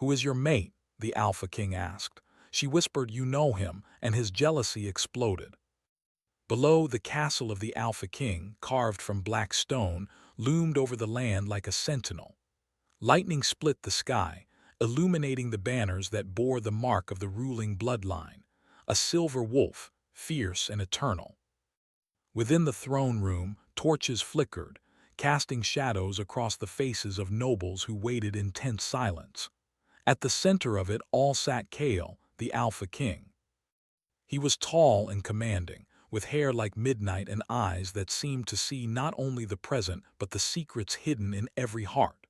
"Who is your mate?" the Alpha King asked. She whispered, "You know him," and his jealousy exploded. Below, the castle of the Alpha King, carved from black stone, loomed over the land like a sentinel. Lightning split the sky, illuminating the banners that bore the mark of the ruling bloodline, a silver wolf, fierce and eternal. Within the throne room, torches flickered, casting shadows across the faces of nobles who waited in tense silence. At the center of it all sat Kale, the Alpha King. He was tall and commanding, with hair like midnight and eyes that seemed to see not only the present but the secrets hidden in every heart.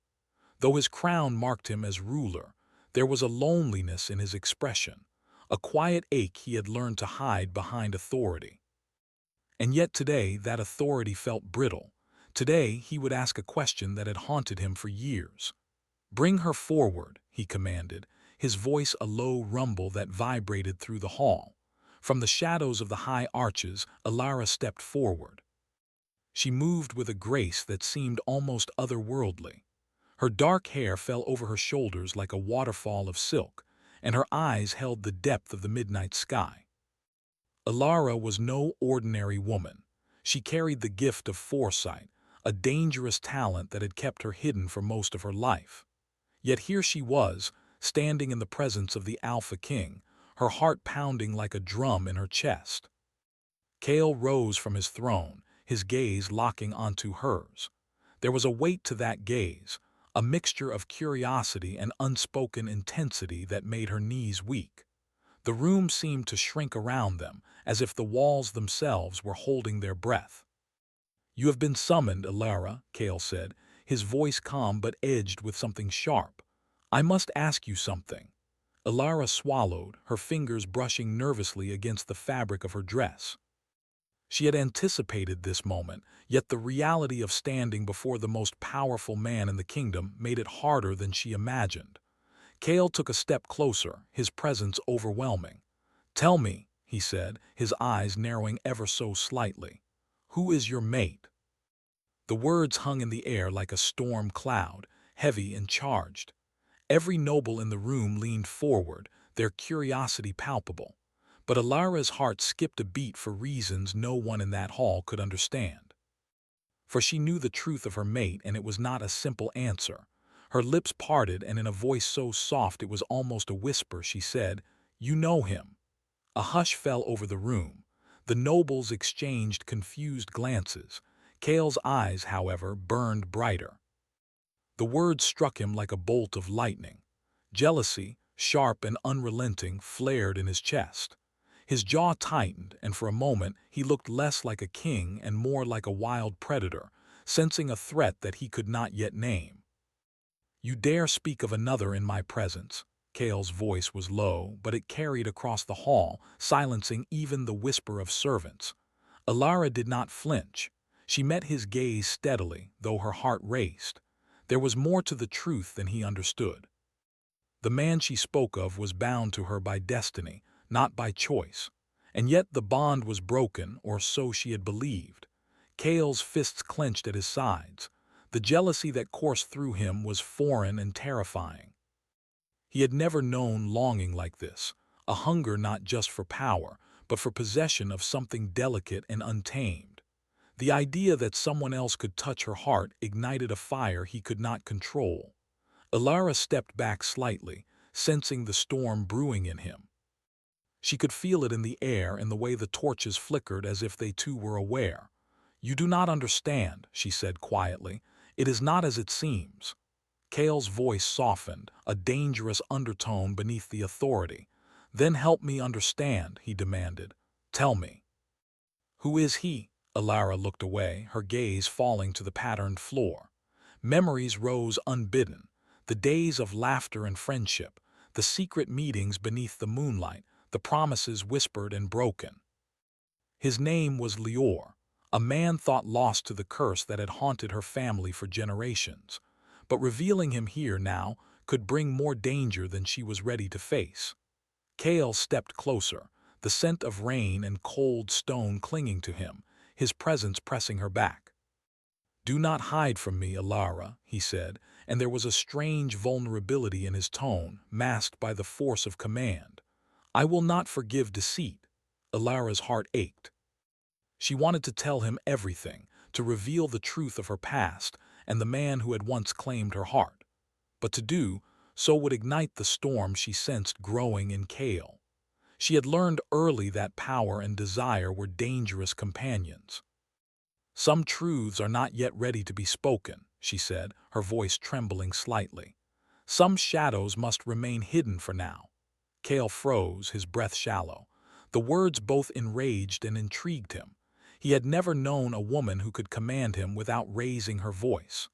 Though his crown marked him as ruler, there was a loneliness in his expression, a quiet ache he had learned to hide behind authority. And yet today that authority felt brittle. Today he would ask a question that had haunted him for years. "Bring her forward," he commanded, his voice a low rumble that vibrated through the hall. From the shadows of the high arches, Alara stepped forward. She moved with a grace that seemed almost otherworldly. Her dark hair fell over her shoulders like a waterfall of silk, and her eyes held the depth of the midnight sky. Alara was no ordinary woman. She carried the gift of foresight, a dangerous talent that had kept her hidden for most of her life. Yet here she was, standing in the presence of the Alpha King, her heart pounding like a drum in her chest. Kale rose from his throne, his gaze locking onto hers. There was a weight to that gaze, a mixture of curiosity and unspoken intensity that made her knees weak. The room seemed to shrink around them, as if the walls themselves were holding their breath. "You have been summoned, Alara," Kale said, his voice calm but edged with something sharp. "I must ask you something." Alara swallowed, her fingers brushing nervously against the fabric of her dress. She had anticipated this moment, yet the reality of standing before the most powerful man in the kingdom made it harder than she imagined. Kale took a step closer, his presence overwhelming. "Tell me," he said, his eyes narrowing ever so slightly. "Who is your mate?" The words hung in the air like a storm cloud, heavy and charged. Every noble in the room leaned forward, their curiosity palpable. But Alara's heart skipped a beat for reasons no one in that hall could understand. For she knew the truth of her mate, and it was not a simple answer. Her lips parted, and in a voice so soft it was almost a whisper, she said, "You know him." A hush fell over the room. The nobles exchanged confused glances. Kale's eyes, however, burned brighter. The words struck him like a bolt of lightning. Jealousy, sharp and unrelenting, flared in his chest. His jaw tightened, and for a moment he looked less like a king and more like a wild predator, sensing a threat that he could not yet name. "You dare speak of another in my presence?" Kale's voice was low, but it carried across the hall, silencing even the whisper of servants. Alara did not flinch. She met his gaze steadily, though her heart raced. There was more to the truth than he understood. The man she spoke of was bound to her by destiny, not by choice. And yet the bond was broken, or so she had believed. Kale's fists clenched at his sides. The jealousy that coursed through him was foreign and terrifying. He had never known longing like this, a hunger not just for power, but for possession of something delicate and untamed. The idea that someone else could touch her heart ignited a fire he could not control. Alara stepped back slightly, sensing the storm brewing in him. She could feel it in the air and the way the torches flickered as if they too were aware. "You do not understand," she said quietly. "It is not as it seems." Kale's voice softened, a dangerous undertone beneath the authority. "Then help me understand," he demanded. "Tell me." "Who is he?" Alara looked away, her gaze falling to the patterned floor. Memories rose unbidden. The days of laughter and friendship, the secret meetings beneath the moonlight, the promises whispered and broken. His name was Lior, a man thought lost to the curse that had haunted her family for generations. But revealing him here now could bring more danger than she was ready to face. Kale stepped closer, the scent of rain and cold stone clinging to him, his presence pressing her back. "Do not hide from me, Alara," he said, and there was a strange vulnerability in his tone, masked by the force of command. "I will not forgive deceit." Ilara's heart ached. She wanted to tell him everything, to reveal the truth of her past and the man who had once claimed her heart. But to do so would ignite the storm she sensed growing in Kale. She had learned early that power and desire were dangerous companions. "Some truths are not yet ready to be spoken," she said, her voice trembling slightly. "Some shadows must remain hidden for now." Kale froze, his breath shallow. The words both enraged and intrigued him. He had never known a woman who could command him without raising her voice.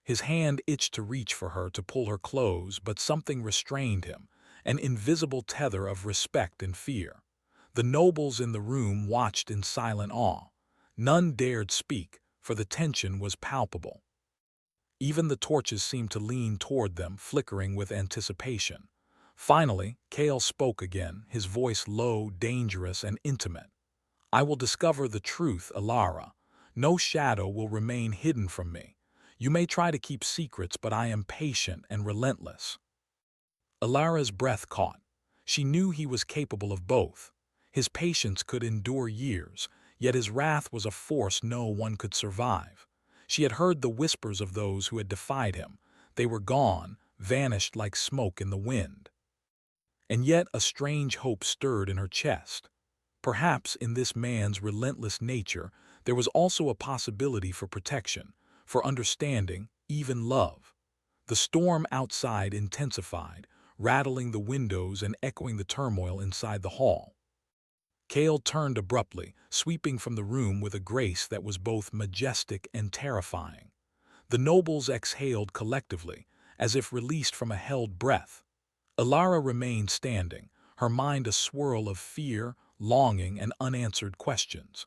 His hand itched to reach for her, to pull her close, but something restrained him, an invisible tether of respect and fear. The nobles in the room watched in silent awe. None dared speak, for the tension was palpable. Even the torches seemed to lean toward them, flickering with anticipation. Finally, Kale spoke again, his voice low, dangerous, and intimate. "I will discover the truth, Ilara. No shadow will remain hidden from me. You may try to keep secrets, but I am patient and relentless." Ilara's breath caught. She knew he was capable of both. His patience could endure years, yet his wrath was a force no one could survive. She had heard the whispers of those who had defied him. They were gone, vanished like smoke in the wind. And yet a strange hope stirred in her chest. Perhaps in this man's relentless nature there was also a possibility for protection, for understanding, even love. The storm outside intensified, rattling the windows and echoing the turmoil inside the hall. Kale turned abruptly, sweeping from the room with a grace that was both majestic and terrifying. The nobles exhaled collectively, as if released from a held breath. Ilara remained standing, her mind a swirl of fear, longing, and unanswered questions.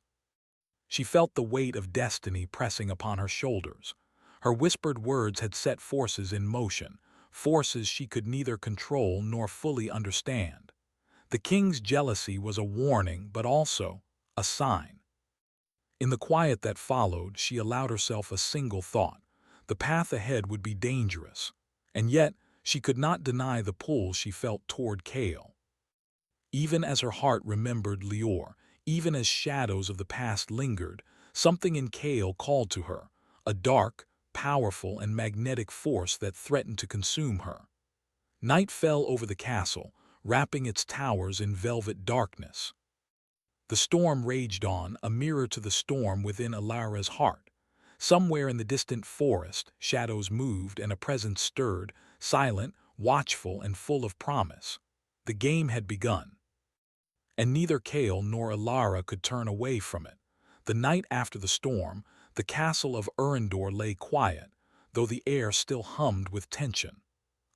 She felt the weight of destiny pressing upon her shoulders. Her whispered words had set forces in motion, forces she could neither control nor fully understand. The king's jealousy was a warning, but also a sign. In the quiet that followed, she allowed herself a single thought. The path ahead would be dangerous, and yet she could not deny the pull she felt toward Kale. Even as her heart remembered Lior, even as shadows of the past lingered, something in Kale called to her, a dark, powerful, and magnetic force that threatened to consume her. Night fell over the castle, wrapping its towers in velvet darkness. The storm raged on, a mirror to the storm within Ilara's heart. Somewhere in the distant forest, shadows moved and a presence stirred, silent, watchful, and full of promise. The game had begun. And neither Kale nor Ilara could turn away from it. The night after the storm, the castle of Urindor lay quiet, though the air still hummed with tension.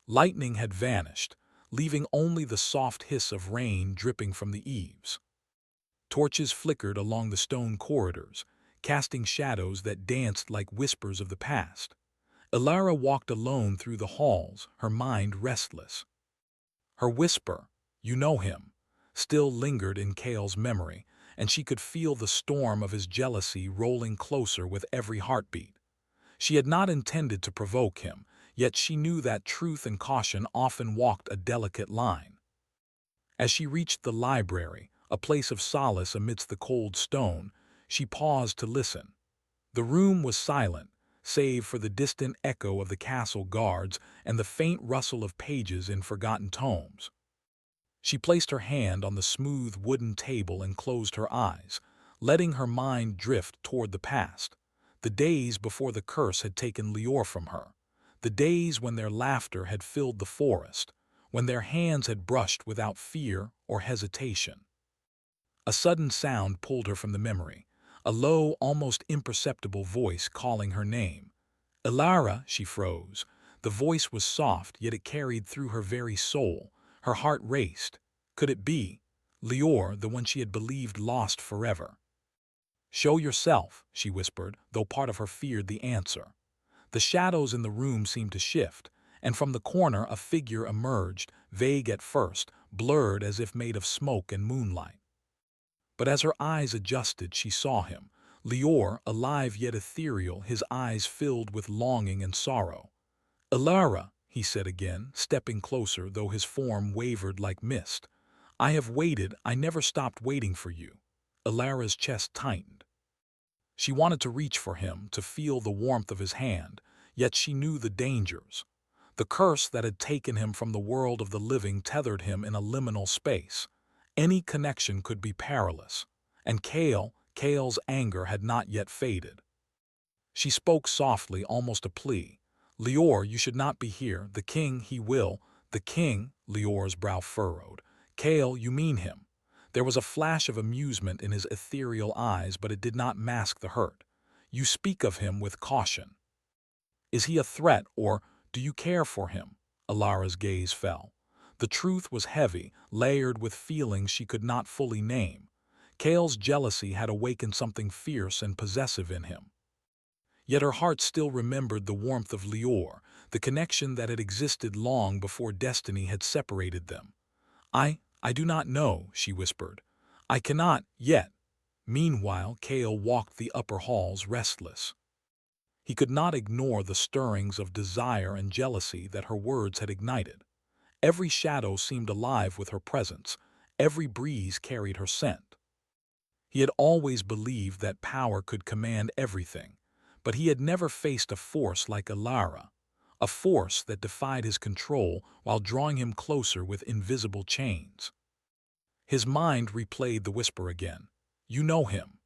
Lightning had vanished, leaving only the soft hiss of rain dripping from the eaves. Torches flickered along the stone corridors, casting shadows that danced like whispers of the past. Ilara walked alone through the halls, her mind restless. Her whisper, "You know him," still lingered in Kale's memory, and she could feel the storm of his jealousy rolling closer with every heartbeat. She had not intended to provoke him, yet she knew that truth and caution often walked a delicate line. As she reached the library, a place of solace amidst the cold stone, she paused to listen. The room was silent, save for the distant echo of the castle guards and the faint rustle of pages in forgotten tomes. She placed her hand on the smooth wooden table and closed her eyes, letting her mind drift toward the past, the days before the curse had taken Lior from her, the days when their laughter had filled the forest, when their hands had brushed without fear or hesitation. A sudden sound pulled her from the memory, a low, almost imperceptible voice calling her name. "Ilara," she froze. The voice was soft, yet it carried through her very soul. Her heart raced. Could it be Lior, the one she had believed lost forever? "Show yourself," she whispered, though part of her feared the answer. The shadows in the room seemed to shift, and from the corner a figure emerged, vague at first, blurred as if made of smoke and moonlight. But as her eyes adjusted, she saw him, Lior, alive yet ethereal, his eyes filled with longing and sorrow. Alara, he said again, stepping closer, though his form wavered like mist. I have waited, I never stopped waiting for you. Alara's chest tightened. She wanted to reach for him, to feel the warmth of his hand, yet she knew the dangers. The curse that had taken him from the world of the living tethered him in a liminal space. Any connection could be perilous. And Kale's anger had not yet faded. She spoke softly, almost a plea. Lior, you should not be here. The king, he will. The king, Lior's brow furrowed. Kale, you mean him. There was a flash of amusement in his ethereal eyes, but it did not mask the hurt. You speak of him with caution. Is he a threat, or do you care for him? Alara's gaze fell. The truth was heavy, layered with feelings she could not fully name. Kale's jealousy had awakened something fierce and possessive in him. Yet her heart still remembered the warmth of Lior, the connection that had existed long before destiny had separated them. I do not know, she whispered. I cannot, yet. Meanwhile, Kale walked the upper halls restless. He could not ignore the stirrings of desire and jealousy that her words had ignited. Every shadow seemed alive with her presence, every breeze carried her scent. He had always believed that power could command everything, but he had never faced a force like Alara, a force that defied his control while drawing him closer with invisible chains. His mind replayed the whisper again. You know him.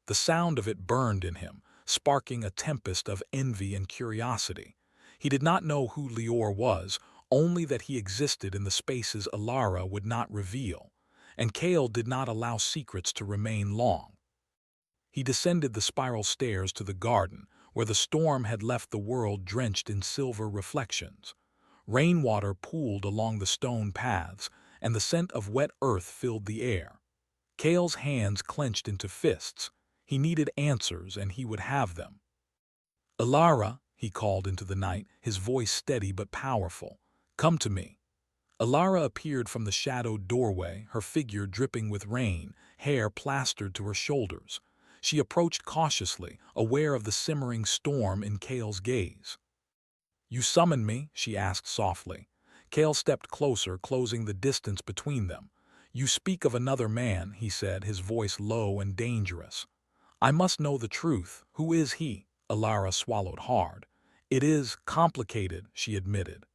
The sound of it burned in him, sparking a tempest of envy and curiosity. He did not know who Lior was, only that he existed in the spaces Alara would not reveal, and Kale did not allow secrets to remain long. He descended the spiral stairs to the garden, where the storm had left the world drenched in silver reflections. Rainwater pooled along the stone paths, and the scent of wet earth filled the air. Kale's hands clenched into fists. He needed answers, and he would have them. Alara, he called into the night, his voice steady but powerful. Come to me. Alara appeared from the shadowed doorway, her figure dripping with rain, hair plastered to her shoulders. She approached cautiously, aware of the simmering storm in Kale's gaze. You summoned me? She asked softly. Kale stepped closer, closing the distance between them. You speak of another man, he said, his voice low and dangerous. I must know the truth. Who is he? Alara swallowed hard. It is complicated, she admitted.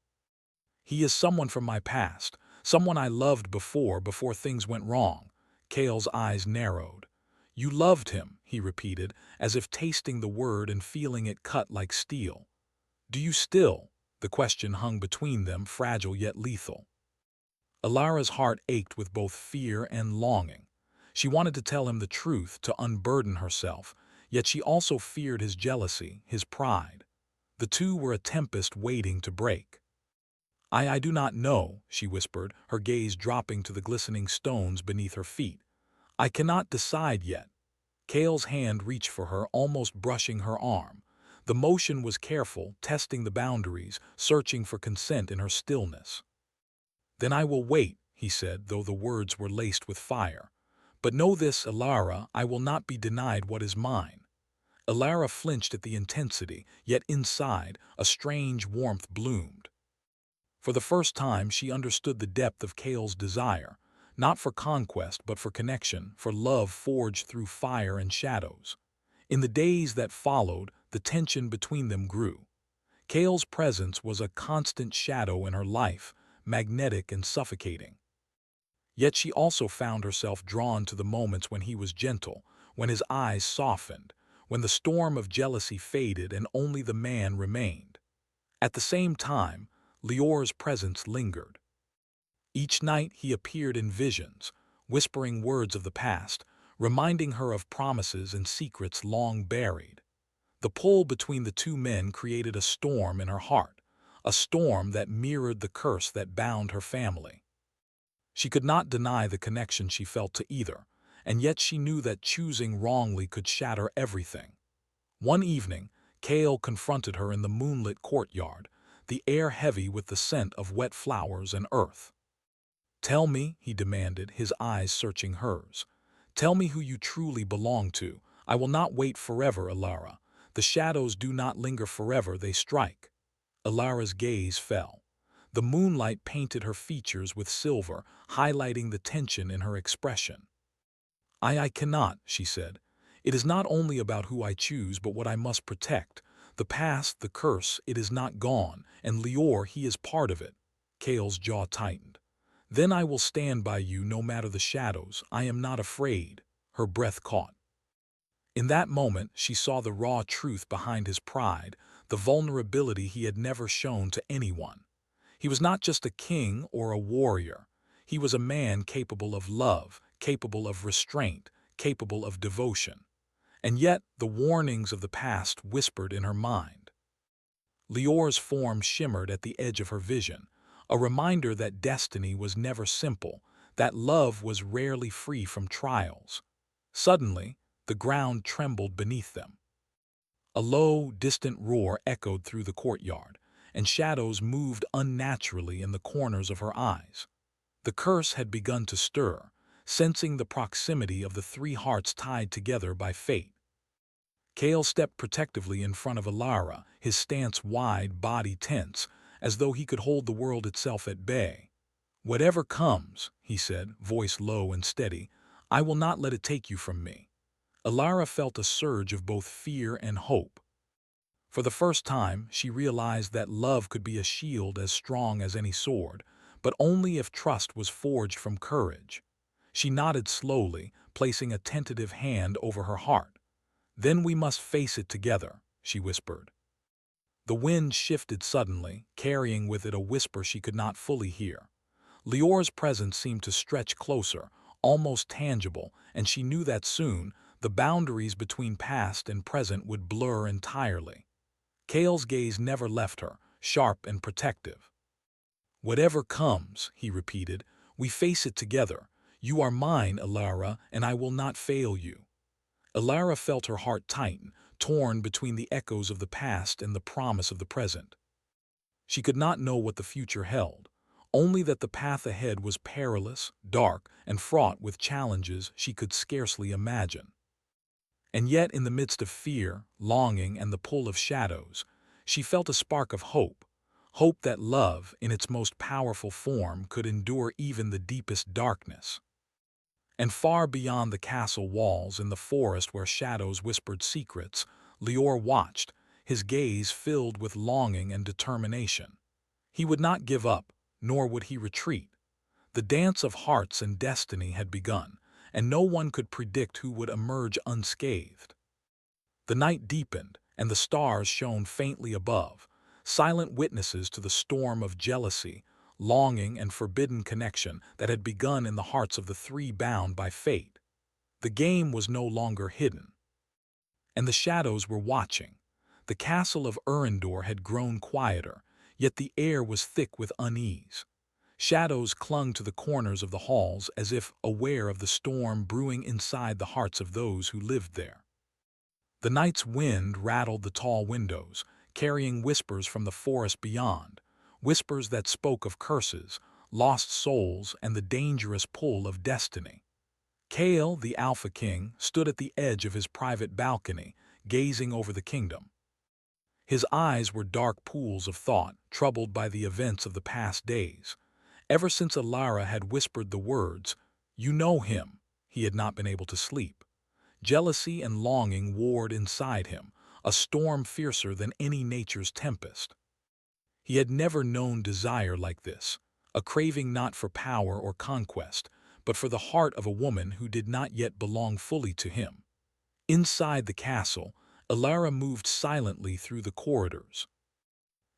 He is someone from my past, someone I loved before things went wrong. Kale's eyes narrowed. You loved him, he repeated, as if tasting the word and feeling it cut like steel. Do you still? The question hung between them, fragile yet lethal. Alara's heart ached with both fear and longing. She wanted to tell him the truth, to unburden herself, yet she also feared his jealousy, his pride. The two were a tempest waiting to break. I do not know, she whispered, her gaze dropping to the glistening stones beneath her feet. I cannot decide yet. Kale's hand reached for her, almost brushing her arm. The motion was careful, testing the boundaries, searching for consent in her stillness. Then I will wait, he said, though the words were laced with fire. But know this, Alara, I will not be denied what is mine. Alara flinched at the intensity, yet inside, a strange warmth bloomed. For the first time, she understood the depth of Kale's desire, not for conquest, but for connection, for love forged through fire and shadows. In the days that followed, the tension between them grew. Kale's presence was a constant shadow in her life, magnetic and suffocating. Yet she also found herself drawn to the moments when he was gentle, when his eyes softened, when the storm of jealousy faded and only the man remained. At the same time, Lior's presence lingered. Each night he appeared in visions, whispering words of the past, reminding her of promises and secrets long buried. The pull between the two men created a storm in her heart, a storm that mirrored the curse that bound her family. She could not deny the connection she felt to either, and yet she knew that choosing wrongly could shatter everything. One evening, Kale confronted her in the moonlit courtyard, the air heavy with the scent of wet flowers and earth. Tell me, he demanded, his eyes searching hers. Tell me who you truly belong to. I will not wait forever, Alara. The shadows do not linger forever, they strike. Alara's gaze fell. The moonlight painted her features with silver, highlighting the tension in her expression. I cannot, she said. It is not only about who I choose, but what I must protect. The past, the curse, it is not gone, and Lior, he is part of it. Kale's jaw tightened. Then I will stand by you no matter the shadows. I am not afraid. Her breath caught. In that moment, she saw the raw truth behind his pride, the vulnerability he had never shown to anyone. He was not just a king or a warrior. He was a man capable of love, capable of restraint, capable of devotion. And yet, the warnings of the past whispered in her mind. Lior's form shimmered at the edge of her vision, a reminder that destiny was never simple, that love was rarely free from trials. Suddenly, the ground trembled beneath them. A low, distant roar echoed through the courtyard, and shadows moved unnaturally in the corners of her eyes. The curse had begun to stir, sensing the proximity of the three hearts tied together by fate. Kale stepped protectively in front of Alara, his stance wide, body tense, as though he could hold the world itself at bay. "Whatever comes," he said, voice low and steady, "I will not let it take you from me." Alara felt a surge of both fear and hope. For the first time, she realized that love could be a shield as strong as any sword, but only if trust was forged from courage. She nodded slowly, placing a tentative hand over her heart. "Then we must face it together," she whispered. The wind shifted suddenly, carrying with it a whisper she could not fully hear. Lior's presence seemed to stretch closer, almost tangible, and she knew that soon, the boundaries between past and present would blur entirely. Kale's gaze never left her, sharp and protective. "Whatever comes," he repeated, "we face it together. You are mine, Alara, and I will not fail you." Alara felt her heart tighten, torn between the echoes of the past and the promise of the present. She could not know what the future held, only that the path ahead was perilous, dark, and fraught with challenges she could scarcely imagine. And yet, in the midst of fear, longing, and the pull of shadows, she felt a spark of hope, hope that love, in its most powerful form, could endure even the deepest darkness. And far beyond the castle walls, in the forest where shadows whispered secrets, Lior watched, his gaze filled with longing and determination. He would not give up, nor would he retreat. The dance of hearts and destiny had begun, and no one could predict who would emerge unscathed. The night deepened, and the stars shone faintly above, silent witnesses to the storm of jealousy, longing, and forbidden connection that had begun in the hearts of the three bound by fate. The game was no longer hidden. And the shadows were watching. The castle of Urindor had grown quieter, yet the air was thick with unease. Shadows clung to the corners of the halls as if aware of the storm brewing inside the hearts of those who lived there. The night's wind rattled the tall windows, carrying whispers from the forest beyond, whispers that spoke of curses, lost souls, and the dangerous pull of destiny. Kale, the Alpha King, stood at the edge of his private balcony, gazing over the kingdom. His eyes were dark pools of thought, troubled by the events of the past days. Ever since Alara had whispered the words, "You know him," he had not been able to sleep. Jealousy and longing warred inside him, a storm fiercer than any nature's tempest. He had never known desire like this, a craving not for power or conquest, but for the heart of a woman who did not yet belong fully to him. Inside the castle, Alara moved silently through the corridors.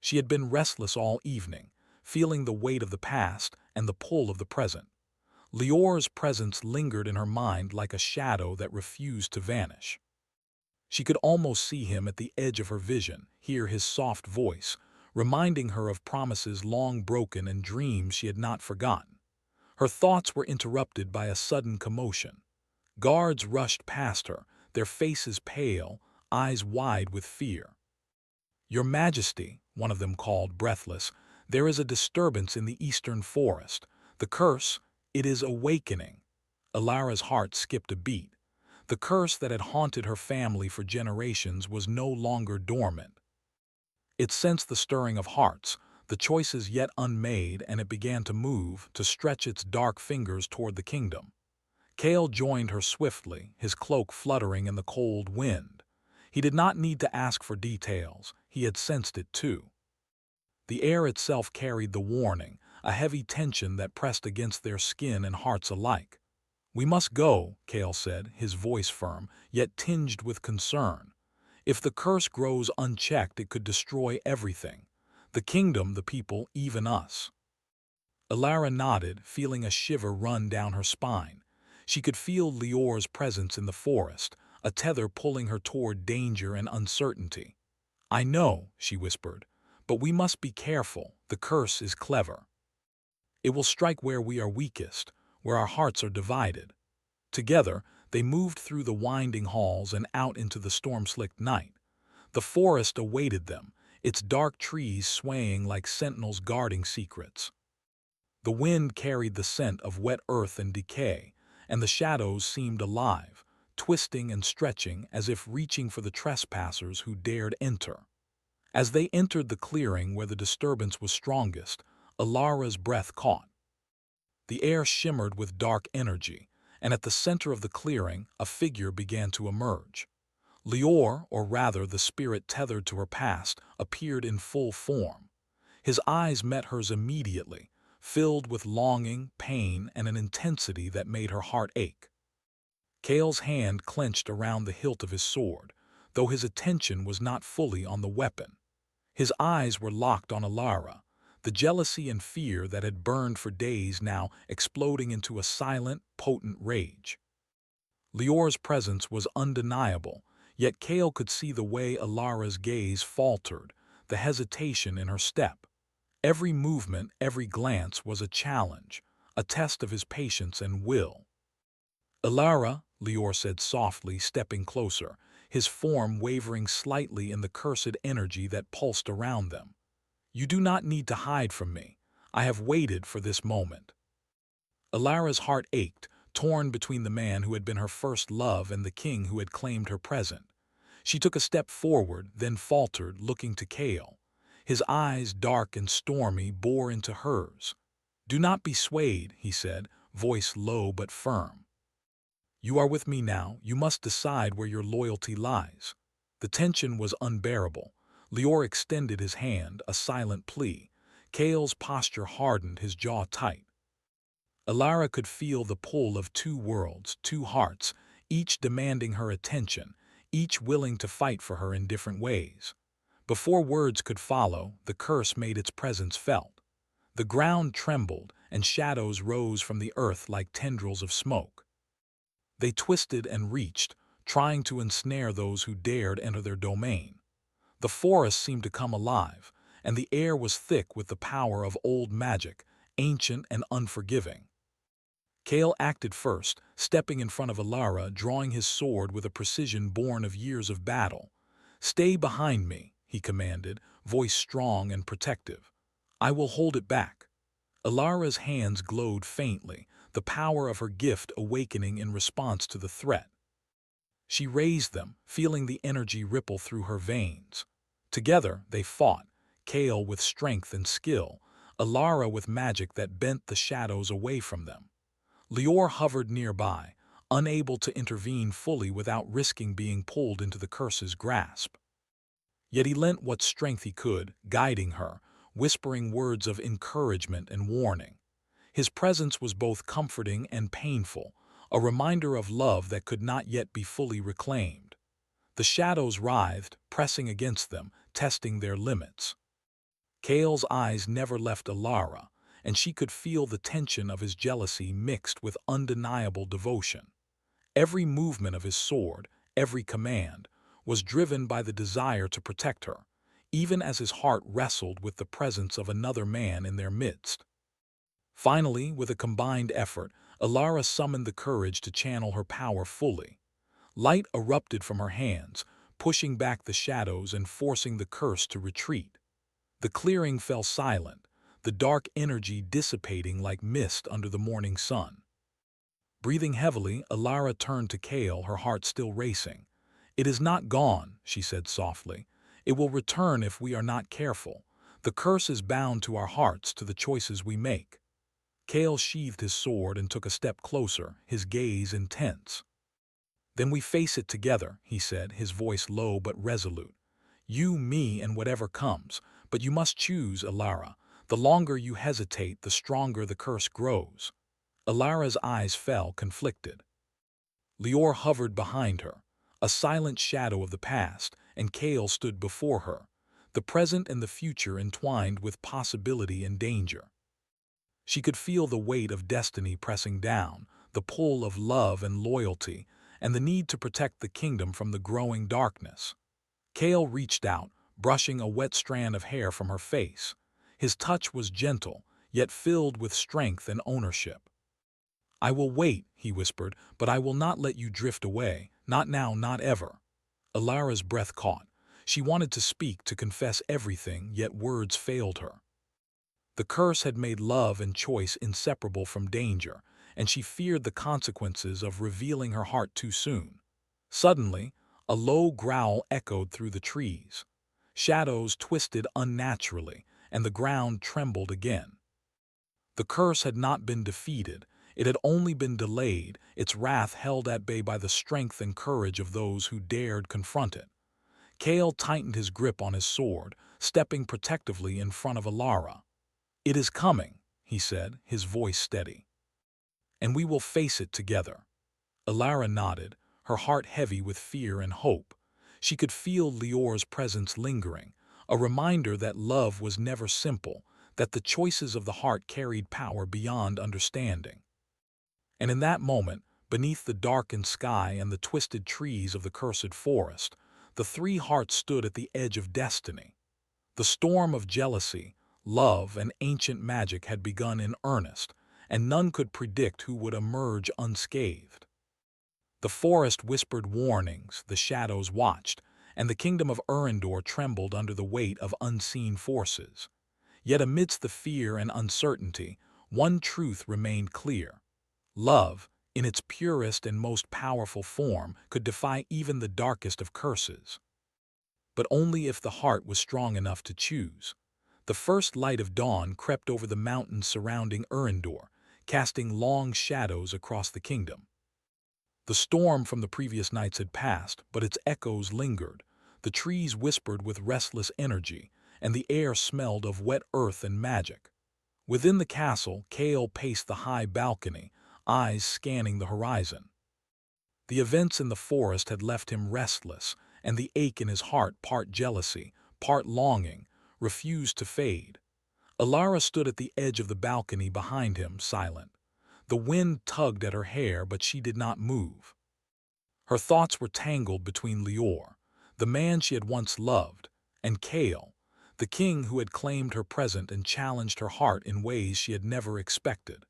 She had been restless all evening, feeling the weight of the past and the pull of the present. Lior's presence lingered in her mind like a shadow that refused to vanish. She could almost see him at the edge of her vision, hear his soft voice, reminding her of promises long broken and dreams she had not forgotten. Her thoughts were interrupted by a sudden commotion. Guards rushed past her, their faces pale, eyes wide with fear. "Your Majesty," one of them called, breathless, "there is a disturbance in the eastern forest. The curse, it is awakening." Alara's heart skipped a beat. The curse that had haunted her family for generations was no longer dormant. It sensed the stirring of hearts, the choices yet unmade, and it began to move, to stretch its dark fingers toward the kingdom. Kale joined her swiftly, his cloak fluttering in the cold wind. He did not need to ask for details, he had sensed it too. The air itself carried the warning, a heavy tension that pressed against their skin and hearts alike. "We must go," Kale said, his voice firm, yet tinged with concern. "If the curse grows unchecked, it could destroy everything. The kingdom, the people, even us." Alara nodded, feeling a shiver run down her spine. She could feel Lior's presence in the forest, a tether pulling her toward danger and uncertainty. "I know," she whispered, "but we must be careful. The curse is clever. It will strike where we are weakest, where our hearts are divided." Together, they moved through the winding halls and out into the storm-slicked night. The forest awaited them, its dark trees swaying like sentinels guarding secrets. The wind carried the scent of wet earth and decay, and the shadows seemed alive, twisting and stretching as if reaching for the trespassers who dared enter. As they entered the clearing where the disturbance was strongest, Alara's breath caught. The air shimmered with dark energy, and at the center of the clearing, a figure began to emerge. Lior, or rather the spirit tethered to her past, appeared in full form. His eyes met hers immediately, filled with longing, pain, and an intensity that made her heart ache. Kale's hand clenched around the hilt of his sword, though his attention was not fully on the weapon. His eyes were locked on Alara, the jealousy and fear that had burned for days now exploding into a silent, potent rage. Lior's presence was undeniable, yet Kale could see the way Alara's gaze faltered, the hesitation in her step. Every movement, every glance was a challenge, a test of his patience and will. "Alara," Lior said softly, stepping closer, his form wavering slightly in the cursed energy that pulsed around them. "You do not need to hide from me. I have waited for this moment." Alara's heart ached, torn between the man who had been her first love and the king who had claimed her present. She took a step forward, then faltered, looking to Kale. His eyes, dark and stormy, bore into hers. "Do not be swayed," he said, voice low but firm. "You are with me now. You must decide where your loyalty lies." The tension was unbearable. Lior extended his hand, a silent plea. Kale's posture hardened, his jaw tight. Alara could feel the pull of two worlds, two hearts, each demanding her attention, each willing to fight for her in different ways. Before words could follow, the curse made its presence felt. The ground trembled, and shadows rose from the earth like tendrils of smoke. They twisted and reached, trying to ensnare those who dared enter their domain. The forest seemed to come alive, and the air was thick with the power of old magic, ancient and unforgiving. Kale acted first, stepping in front of Alara, drawing his sword with a precision born of years of battle. "Stay behind me," he commanded, voice strong and protective. "I will hold it back." Alara's hands glowed faintly, the power of her gift awakening in response to the threat. She raised them, feeling the energy ripple through her veins. Together they fought, Kale with strength and skill, Alara with magic that bent the shadows away from them. Lior hovered nearby, unable to intervene fully without risking being pulled into the curse's grasp. Yet he lent what strength he could, guiding her, whispering words of encouragement and warning. His presence was both comforting and painful, a reminder of love that could not yet be fully reclaimed. The shadows writhed, pressing against them, testing their limits. Kale's eyes never left Alara, and she could feel the tension of his jealousy mixed with undeniable devotion. Every movement of his sword, every command, was driven by the desire to protect her, even as his heart wrestled with the presence of another man in their midst. Finally, with a combined effort, Alara summoned the courage to channel her power fully. Light erupted from her hands, pushing back the shadows and forcing the curse to retreat. The clearing fell silent, the dark energy dissipating like mist under the morning sun. Breathing heavily, Alara turned to Kale, her heart still racing. "It is not gone," she said softly. It will return if we are not careful. The curse is bound to our hearts, to the choices we make. Kale sheathed his sword and took a step closer, his gaze intense. Then we face it together, he said, his voice low but resolute. You, me, and whatever comes. But you must choose, Alara. The longer you hesitate, the stronger the curse grows. Alara's eyes fell, conflicted. Lior hovered behind her, a silent shadow of the past, and Kale stood before her, the present and the future entwined with possibility and danger. She could feel the weight of destiny pressing down, the pull of love and loyalty, and the need to protect the kingdom from the growing darkness. Kale reached out, brushing a wet strand of hair from her face. His touch was gentle, yet filled with strength and ownership. I will wait, he whispered, but I will not let you drift away, not now, not ever. Alara's breath caught. She wanted to speak, to confess everything, yet words failed her. The curse had made love and choice inseparable from danger, and she feared the consequences of revealing her heart too soon. Suddenly, a low growl echoed through the trees. Shadows twisted unnaturally, and the ground trembled again. The curse had not been defeated, it had only been delayed, its wrath held at bay by the strength and courage of those who dared confront it. Kale tightened his grip on his sword, stepping protectively in front of Alara. It is coming, he said, his voice steady. And we will face it together. Alara nodded, her heart heavy with fear and hope. She could feel Lior's presence lingering, a reminder that love was never simple, that the choices of the heart carried power beyond understanding. And in that moment, beneath the darkened sky and the twisted trees of the cursed forest, the three hearts stood at the edge of destiny. The storm of jealousy, love, and ancient magic had begun in earnest, and none could predict who would emerge unscathed. The forest whispered warnings, the shadows watched, and the kingdom of Erendor trembled under the weight of unseen forces. Yet amidst the fear and uncertainty, one truth remained clear. Love, in its purest and most powerful form, could defy even the darkest of curses. But only if the heart was strong enough to choose. The first light of dawn crept over the mountains surrounding Erendor, casting long shadows across the kingdom. The storm from the previous nights had passed, but its echoes lingered. The trees whispered with restless energy, and the air smelled of wet earth and magic. Within the castle, Kale paced the high balcony, eyes scanning the horizon. The events in the forest had left him restless, and the ache in his heart, part jealousy, part longing, refused to fade. Alara stood at the edge of the balcony behind him, silent. The wind tugged at her hair, but she did not move. Her thoughts were tangled between Lior, the man she had once loved, and Kale, the king who had claimed her present and challenged her heart in ways she had never expected.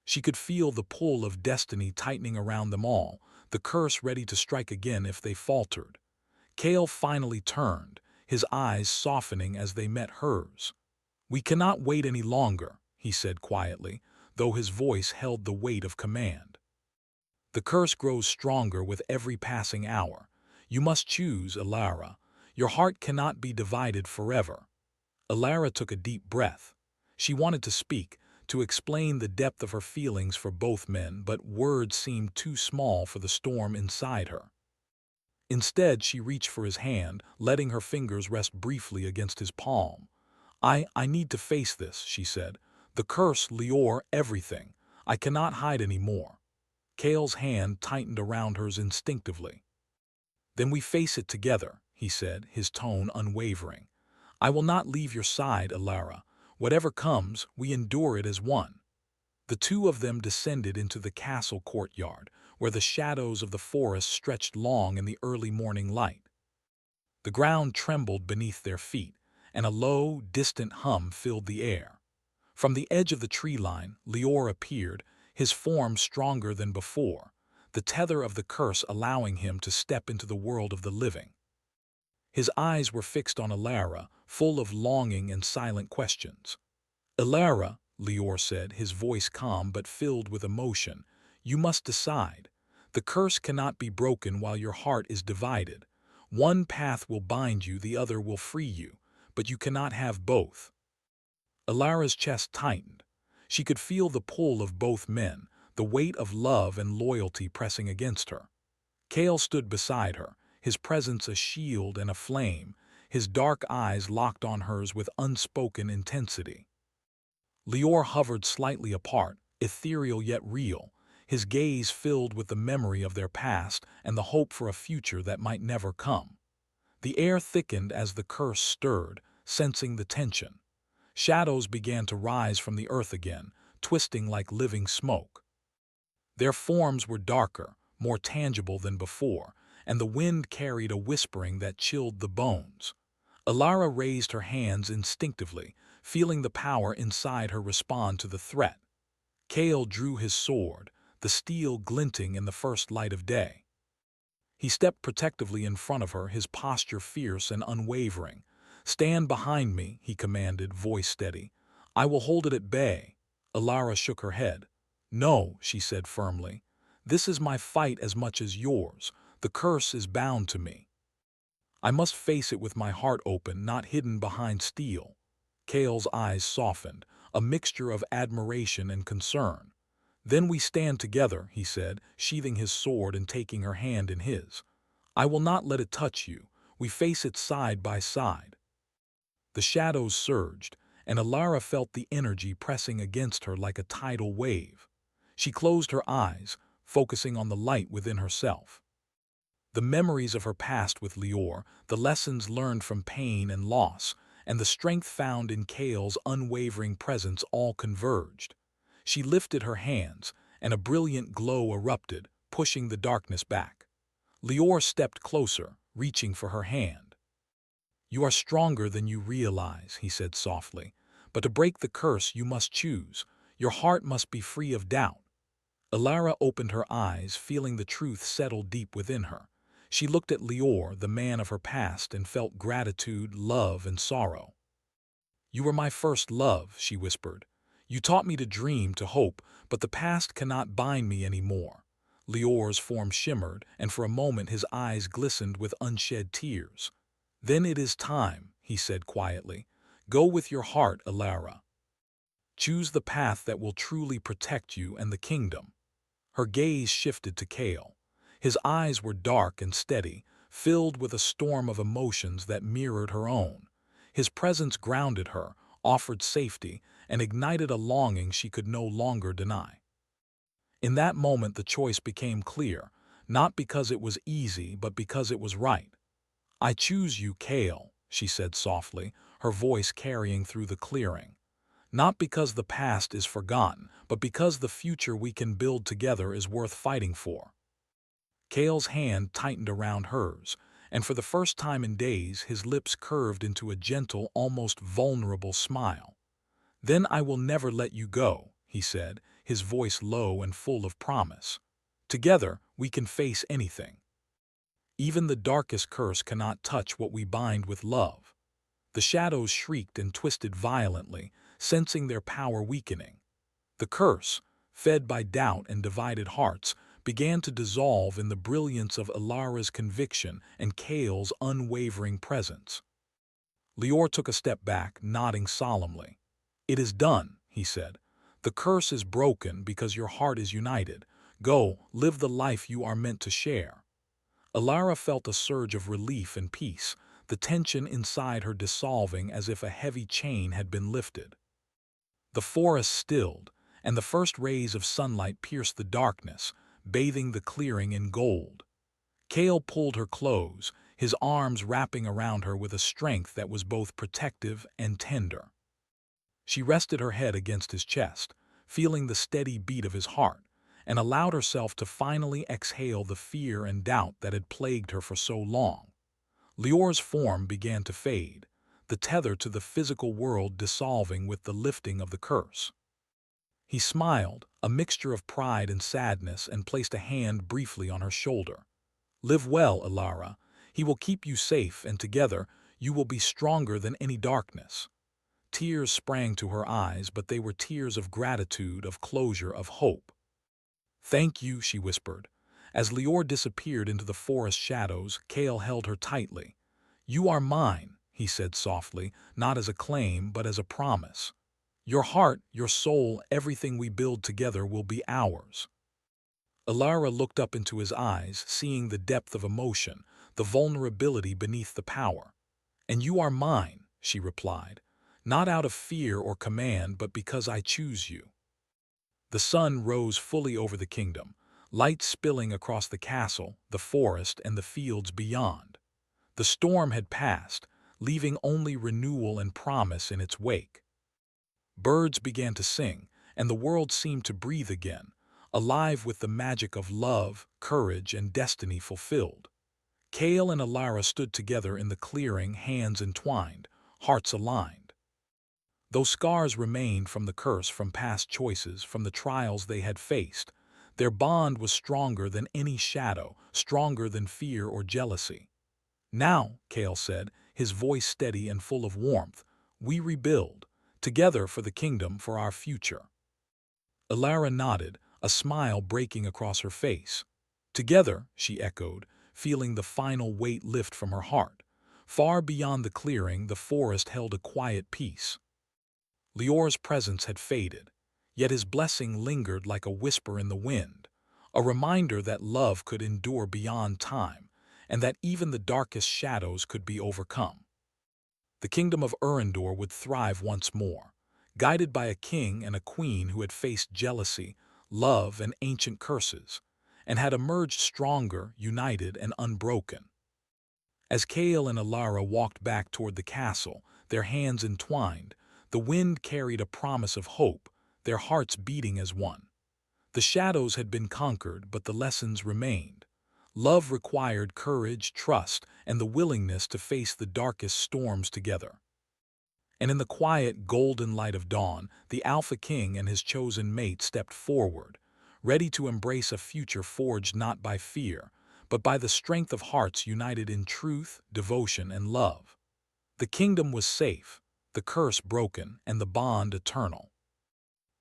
She could feel the pull of destiny tightening around them all, the curse ready to strike again if they faltered. Kale finally turned, his eyes softening as they met hers. "We cannot wait any longer," he said quietly, though his voice held the weight of command. "The curse grows stronger with every passing hour. You must choose, Alara. Your heart cannot be divided forever." Alara took a deep breath. She wanted to speak, to explain the depth of her feelings for both men, but words seemed too small for the storm inside her. Instead, she reached for his hand, letting her fingers rest briefly against his palm. I need to face this," she said. "The curse, Lior, everything. I cannot hide any more." Kale's hand tightened around hers instinctively. "Then we face it together," he said, his tone unwavering. "I will not leave your side, Alara. Whatever comes, we endure it as one." The two of them descended into the castle courtyard, where the shadows of the forest stretched long in the early morning light. The ground trembled beneath their feet, and a low, distant hum filled the air. From the edge of the tree line, Lior appeared, his form stronger than before, the tether of the curse allowing him to step into the world of the living. His eyes were fixed on Alara, full of longing and silent questions. "Alara," Lior said, his voice calm but filled with emotion, "you must decide. The curse cannot be broken while your heart is divided. One path will bind you, the other will free you, but you cannot have both. Alara's chest tightened. She could feel the pull of both men, the weight of love and loyalty pressing against her. Kale stood beside her, his presence a shield and a flame, his dark eyes locked on hers with unspoken intensity. Lior hovered slightly apart, ethereal yet real, his gaze filled with the memory of their past and the hope for a future that might never come. The air thickened as the curse stirred, sensing the tension. Shadows began to rise from the earth again, twisting like living smoke. Their forms were darker, more tangible than before, and the wind carried a whispering that chilled the bones. Alara raised her hands instinctively, feeling the power inside her respond to the threat. Kale drew his sword, the steel glinting in the first light of day. He stepped protectively in front of her, his posture fierce and unwavering. "Stand behind me," he commanded, voice steady. "I will hold it at bay." Alara shook her head. "No," she said firmly. "This is my fight as much as yours. The curse is bound to me. I must face it with my heart open, not hidden behind steel." Kale's eyes softened, a mixture of admiration and concern. "Then we stand together," he said, sheathing his sword and taking her hand in his. "I will not let it touch you. We face it side by side." The shadows surged, and Alara felt the energy pressing against her like a tidal wave. She closed her eyes, focusing on the light within herself. The memories of her past with Lior, the lessons learned from pain and loss, and the strength found in Kale's unwavering presence all converged. She lifted her hands, and a brilliant glow erupted, pushing the darkness back. Lior stepped closer, reaching for her hand. "You are stronger than you realize," he said softly. "But to break the curse you must choose. Your heart must be free of doubt." Alara opened her eyes, feeling the truth settle deep within her. She looked at Lior, the man of her past, and felt gratitude, love, and sorrow. "You were my first love," she whispered. "You taught me to dream, to hope, but the past cannot bind me anymore." Lior's form shimmered, and for a moment his eyes glistened with unshed tears. "Then it is time," he said quietly. "Go with your heart, Alara. Choose the path that will truly protect you and the kingdom." Her gaze shifted to Kale. His eyes were dark and steady, filled with a storm of emotions that mirrored her own. His presence grounded her, offered safety, and ignited a longing she could no longer deny. In that moment the choice became clear, not because it was easy, but because it was right. "I choose you, Kale," she said softly, her voice carrying through the clearing. "Not because the past is forgotten, but because the future we can build together is worth fighting for." Kale's hand tightened around hers, and for the first time in days his lips curved into a gentle, almost vulnerable smile. "Then I will never let you go," he said, his voice low and full of promise. "Together we can face anything. Even the darkest curse cannot touch what we bind with love." The shadows shrieked and twisted violently, sensing their power weakening. The curse, fed by doubt and divided hearts, began to dissolve in the brilliance of Alara's conviction and Kale's unwavering presence. Lior took a step back, nodding solemnly. "It is done," he said. "The curse is broken because your heart is united. Go, live the life you are meant to share." Alara felt a surge of relief and peace, the tension inside her dissolving as if a heavy chain had been lifted. The forest stilled, and the first rays of sunlight pierced the darkness, bathing the clearing in gold. Kale pulled her close, his arms wrapping around her with a strength that was both protective and tender. She rested her head against his chest, feeling the steady beat of his heart, and allowed herself to finally exhale the fear and doubt that had plagued her for so long. Lior's form began to fade, the tether to the physical world dissolving with the lifting of the curse. He smiled, a mixture of pride and sadness, and placed a hand briefly on her shoulder. "Live well, Alara. He will keep you safe, and together you will be stronger than any darkness." Tears sprang to her eyes, but they were tears of gratitude, of closure, of hope. "Thank you," she whispered, As Lior disappeared into the forest shadows, Kale held her tightly. "You are mine," he said softly, not as a claim, but as a promise. "Your heart, your soul, everything we build together will be ours." Alara looked up into his eyes, seeing the depth of emotion, the vulnerability beneath the power. "And you are mine," she replied, "not out of fear or command, but because I choose you." The sun rose fully over the kingdom, light spilling across the castle, the forest, and the fields beyond. The storm had passed, leaving only renewal and promise in its wake. Birds began to sing, and the world seemed to breathe again, alive with the magic of love, courage, and destiny fulfilled. Kale and Alara stood together in the clearing, hands entwined, hearts aligned. Though scars remained from the curse, from past choices, from the trials they had faced, their bond was stronger than any shadow, stronger than fear or jealousy. "Now," Kale said, his voice steady and full of warmth, "we rebuild, together for the kingdom, for our future." Alara nodded, a smile breaking across her face. "Together," she echoed, feeling the final weight lift from her heart. Far beyond the clearing, the forest held a quiet peace. Lior's presence had faded, yet his blessing lingered like a whisper in the wind, a reminder that love could endure beyond time, and that even the darkest shadows could be overcome. The kingdom of Urendor would thrive once more, guided by a king and a queen who had faced jealousy, love, and ancient curses, and had emerged stronger, united, and unbroken. As Kale and Alara walked back toward the castle, their hands entwined, the wind carried a promise of hope, their hearts beating as one. The shadows had been conquered, but the lessons remained. Love required courage, trust, and the willingness to face the darkest storms together. And in the quiet, golden light of dawn, the Alpha King and his chosen mate stepped forward, ready to embrace a future forged not by fear, but by the strength of hearts united in truth, devotion, and love. The kingdom was safe, the curse broken, and the bond eternal.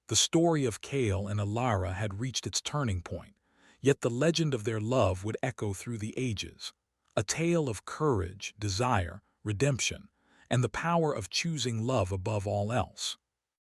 The story of Kale and Alara had reached its turning point, yet the legend of their love would echo through the ages, a tale of courage, desire, redemption, and the power of choosing love above all else.